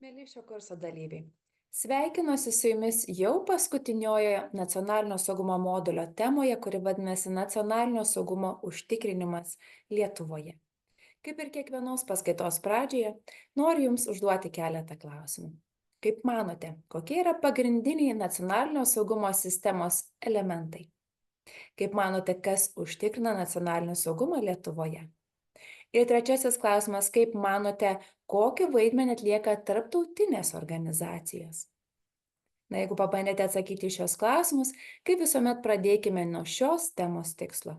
Mėly šio kurso dalyviai, sveikinuosi su jumis jau paskutiniojoje nacionalinio saugumo modulio temoje, kuri vadinasi nacionalinio saugumo užtikrinimas Lietuvoje. Kaip ir kiekvienos paskaitos pradžioje, noriu jums užduoti keletą klausimų. Kaip manote, kokie yra pagrindiniai nacionalinio saugumo sistemos elementai? Kaip manote, kas užtikrina nacionalinį saugumą Lietuvoje? Ir trečiasis klausimas, kaip manote, kokį vaidmenį atlieka tarptautinės organizacijos? Na, jeigu pabandėte atsakyti į šios klausimus, kaip visuomet pradėkime nuo šios temos tikslo.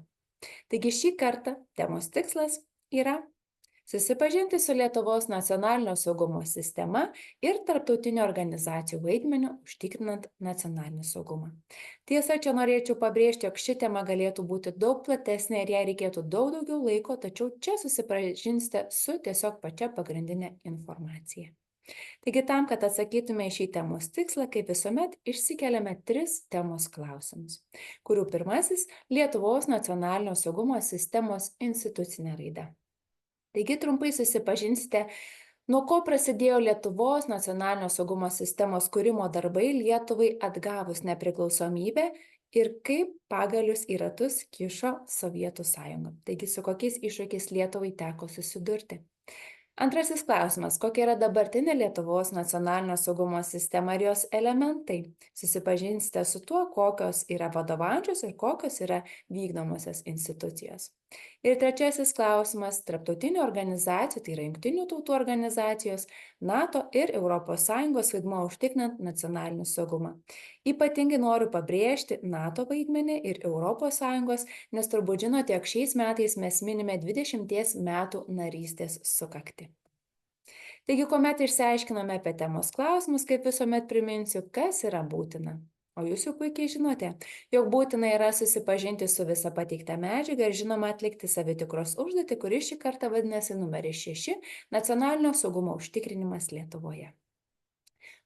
Taigi šį kartą temos tikslas yra susipažinti su Lietuvos nacionalinio saugumo sistema ir tarptautinių organizacijų vaidmeniu užtikrinant nacionalinį saugumą. Tiesa, čia norėčiau pabrėžti, jog ši tema galėtų būti daug platesnė ir jai reikėtų daug daugiau laiko, tačiau čia susipažinsite su tiesiog pačia pagrindinė informacija. Taigi tam, kad atsakytume į šį temos tikslą, kaip visuomet, išsikeliame 3 temos klausimus, kurių pirmasis – Lietuvos nacionalinio saugumo sistemos institucinė raida. Taigi trumpai susipažinsite, nuo ko prasidėjo Lietuvos nacionalinio saugumo sistemos kūrimo darbai Lietuvai atgavus nepriklausomybę ir kaip pagalius į ratus kišo Sovietų sąjunga. Taigi su kokiais iššūkiais Lietuvai teko susidurti. Antrasis klausimas, kokia yra dabartinė Lietuvos nacionalinio saugumo sistema ir jos elementai. Susipažinsite su tuo, kokios yra vadovaujančios ir kokios yra vykdomosios institucijos. Ir trečiasis klausimas, tarptautinių organizacijų, tai yra Jungtinių tautų organizacijos, NATO ir ES vaidmuo užtikrinant nacionalinį saugumą. Ypatingai noriu pabrėžti NATO vaidmenį ir ES, nes turbūt žinote, jog šiais metais mes minime 20 metų narystės sukaktį. Taigi, kuomet išsiaiškinome apie temos klausimus, kaip visuomet priminsiu, kas yra būtina. O jūs jau puikiai žinote, jog būtina yra susipažinti su visa pateikta medžiaga ir žinoma atlikti savitikros užduotį, kuri šį kartą vadinasi numeris 6 – nacionalinio saugumo užtikrinimas Lietuvoje.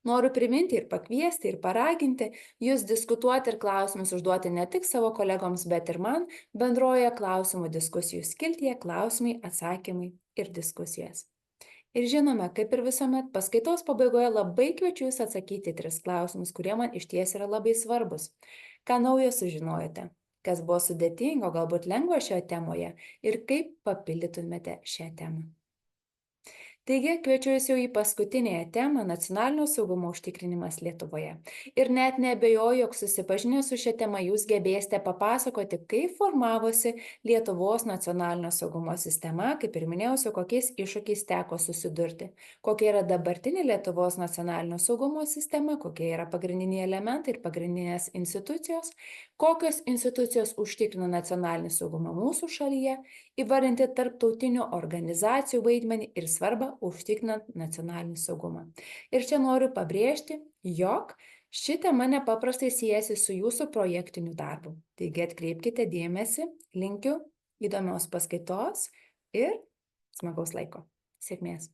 Noriu priminti ir pakviesti ir paraginti jūs diskutuoti ir klausimus užduoti ne tik savo kolegoms, bet ir man bendroje klausimų diskusijų skiltyje klausimai, atsakymai ir diskusijas. Ir žinome, kaip ir visuomet, paskaitos pabaigoje labai kviečiu jūs atsakyti 3 klausimus, kurie man išties yra labai svarbus. Ką naujo sužinojote? Kas buvo sudėtingo, galbūt lengva šioje temoje? Ir kaip papildytumėte šią temą? Taigi, kviečiu jūs jau į paskutinėje temą – nacionalinio saugumo užtikrinimas Lietuvoje. Ir net neabejoju, jog susipažinę su šia tema jūs gebėsite papasakoti, kaip formavosi Lietuvos nacionalinio saugumo sistema, kaip ir minėjau, su kokiais iššūkiais teko susidurti, kokia yra dabartinė Lietuvos nacionalinio saugumo sistema, kokie yra pagrindiniai elementai ir pagrindinės institucijos, kokios institucijos užtikrina nacionalinį saugumą mūsų šalyje, įvardinti tarptautinių organizacijų vaidmenį ir svarbą užtikrinant nacionalinį saugumą. Ir čia noriu pabrėžti, jog ši tema nepaprastai siejasi su jūsų projektiniu darbu. Taigi atkreipkite dėmesį, linkiu įdomios paskaitos ir smagaus laiko. Sėkmės!